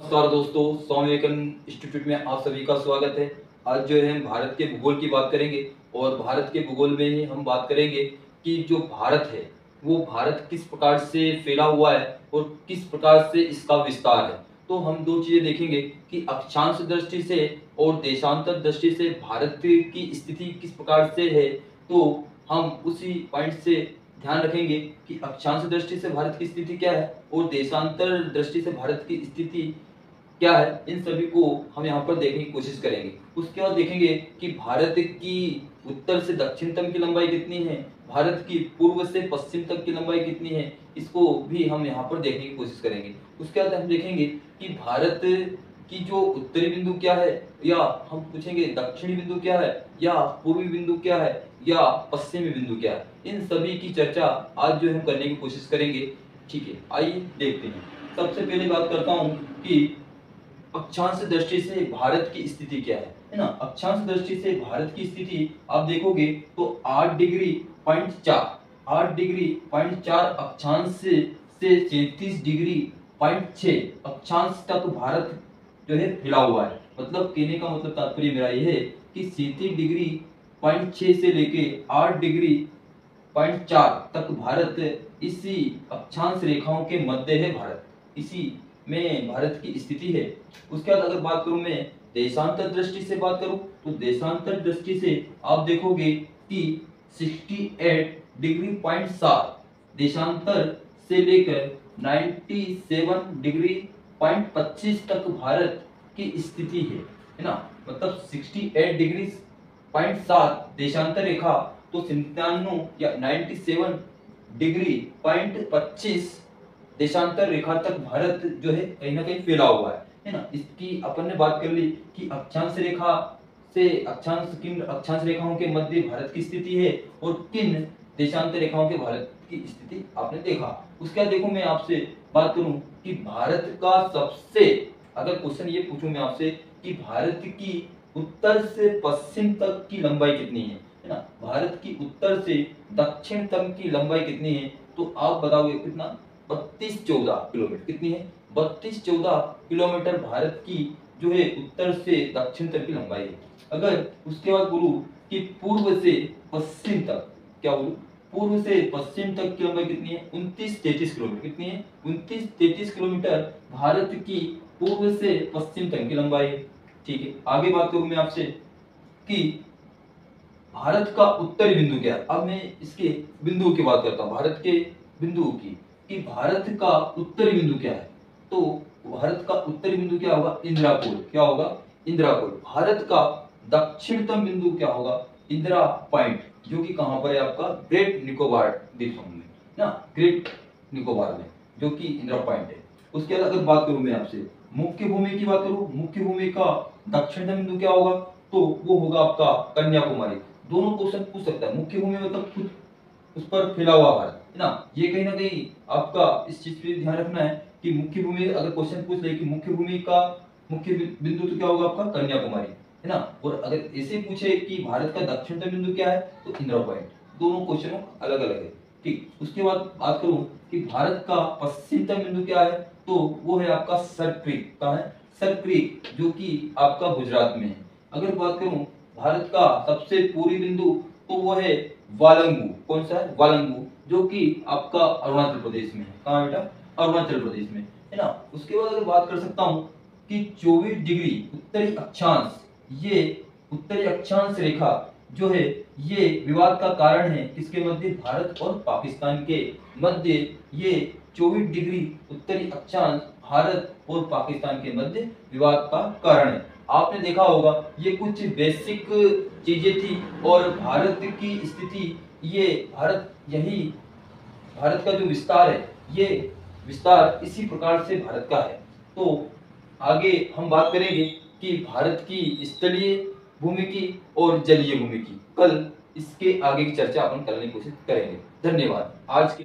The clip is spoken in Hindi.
नमस्कार दोस्तों, स्वामी विवेकानंद इंस्टीट्यूट में आप सभी का स्वागत है। आज जो है हम भारत के भूगोल की बात करेंगे और भारत के भूगोल में ही हम बात करेंगे कि जो भारत है वो भारत किस प्रकार से फैला हुआ है और किस प्रकार से इसका विस्तार है। तो हम दो चीजें देखेंगे कि अक्षांश दृष्टि से और देशांतर दृष्टि से भारत की स्थिति किस प्रकार से है। तो हम उसी पॉइंट से ध्यान रखेंगे कि अक्षांश दृष्टि से भारत की स्थिति क्या है और देशांतर दृष्टि से भारत की स्थिति क्या है। इन सभी को हम यहाँ पर देखने की कोशिश करेंगे। उसके बाद देखेंगे कि भारत की उत्तर से दक्षिण तक की लंबाई कितनी है, भारत की पूर्व से पश्चिम तक की लंबाई कितनी है, इसको भी हम यहाँ पर देखने की कोशिश करेंगे। उसके बाद हम देखेंगे कि भारत की जो उत्तरी बिंदु क्या है, या हम पूछेंगे दक्षिणी बिंदु क्या है, या पूर्वी बिंदु क्या है, या पश्चिमी बिंदु क्या है। इन सभी की चर्चा आज जो हम करने की कोशिश करेंगे। ठीक है, आइए देखते हैं। सबसे पहले बात करता हूँ कि अक्षांश दृष्टि से भारत की स्थिति क्या है ना। अक्षांश दृष्टि से भारत की स्थिति आप देखोगे तो 8 डिग्री पॉइंट 4 अक्षांश से 33 डिग्री पॉइंट 6 अक्षांश तक भारत जो है फैला हुआ है। मतलब कहने का मतलब तात्पर्य मेरा यह है कि 37 डिग्री पॉइंट 6 से लेके 8 डिग्री पॉइंट 4 तक भारत इसी अक्षांश रेखाओं के मध्य है। भारत इसी में भारत की स्थिति है। उसके बाद अगर बात करूं मैं देशांतर दृष्टि से बात करूं तो देशांतर दृष्टि से आप देखोगे कि 68 डिग्री पॉइंट 7 देशांतर से लेकर 97 डिग्री पॉइंट 25 तक भारत की स्थिति है ना। मतलब 68 डिग्री पॉइंट 7 देशांतर रेखा तो 97 या 97 डिग्री पॉइंट 25 देशांतर रेखा तक भारत जो है कहीं ना कहीं फैला हुआ है ना। इसकी अपन ने बात कर ली कि अक्षांश रेखा से किन अक्षांश रेखाओं के मध्य भारत की स्थिति है और किन देशांतर रेखाओं के भारत की स्थिति आपने देखा। उसके बाद देखो मैं आपसे बात करूं कि भारत का सबसे, अगर क्वेश्चन ये पूछूं मैं आपसे कि भारत की उत्तर से पश्चिम तक की लंबाई कितनी है ना, भारत की उत्तर से दक्षिण तक की लंबाई कितनी है, तो आप बताओगे कितना, 32-14 किलोमीटर। कितनी है, 32-14 किलोमीटर भारत की जो है उत्तर से दक्षिण तक की लंबाई है। अगर उसके बाद बोलूं कि पूर्व से पश्चिम तक, क्या बोलूं, पूर्व से पश्चिम तक की लंबाई कितनी है, 29-33 किलोमीटर। कितनी है, 29-33 किलोमीटर भारत की पूर्व से पश्चिम तक की लंबाई है। ठीक है, आगे बात करूं मैं आपसे कि भारत का उत्तरी बिंदु क्या है। अब मैं इसके बिंदु की बात करता हूं, भारत के बिंदु की, कि भारत का उत्तरी बिंदु क्या है। तो भारत का उत्तरी बिंदु क्या होगा, इंदिरा पुल। क्या होगा, इंदिरा पुल। भारत का दक्षिणतम बिंदु क्या होगा, इंदिरा पॉइंट, जो कि कहां पर है आपका, ग्रेट निकोबार द्वीप समूह में ना, ग्रेट निकोबार में, जो कि इंदिरा पॉइंट है। उसके बाद अगर बात करूं मैं आपसे मुख्य भूमि की बात करूं, मुख्य भूमि का दक्षिणतम बिंदु क्या होगा, तो वो होगा आपका कन्याकुमारी। दोनों क्वेश्चन पूछ सकता है। मुख्य भूमि मतलब खुद उस पर फैला हुआ भारत है ना। ये कहीं ना कहीं आपका इस चीज पे ध्यान रखना है कि मुख्य भूमि, अगर क्वेश्चन पूछ ले कि मुख्य भूमि का मुख्य बिंदु तो क्या होगा आपका, कन्याकुमारी है ना। और अगर ऐसे पूछे कि भारत का दक्षिणतम बिंदु क्या है, तो इंदिरा पॉइंट। दोनों क्वेश्चनों अलग अलग है। ठीक, उसके बाद बात करूं कि भारत का पश्चिमतम बिंदु क्या है, तो वो है आपका सर क्रीक। कहां है, सर क्रीक, जो कि आपका गुजरात में है। अगर बात करूं भारत का सबसे पूर्वी बिंदु, तो वो है वालंगू। कौन सा है, वालंगू, जो कि आपका अरुणाचल प्रदेश में है। कहाँ बेटा, अरुणाचल प्रदेश में है ना। उसके बाद अगर बात कर सकता हूं कि 24 डिग्री उत्तरी अक्षांश, ये उत्तरी अक्षांश रेखा जो है ये विवाद का कारण है। किसके मध्य, भारत और पाकिस्तान के मध्य ये 24 डिग्री उत्तरी अक्षांश भारत और पाकिस्तान के मध्य विवाद का कारण है। आपने देखा होगा ये कुछ बेसिक चीजें थी और भारत की स्थिति, ये भारत का जो विस्तार है, ये विस्तार इसी प्रकार से भारत का है। तो आगे हम बात करेंगे कि भारत की स्थलीय भूमि की और जलीय भूमि की। कल इसके आगे की चर्चा अपन करने की कोशिश करेंगे। धन्यवाद। आज की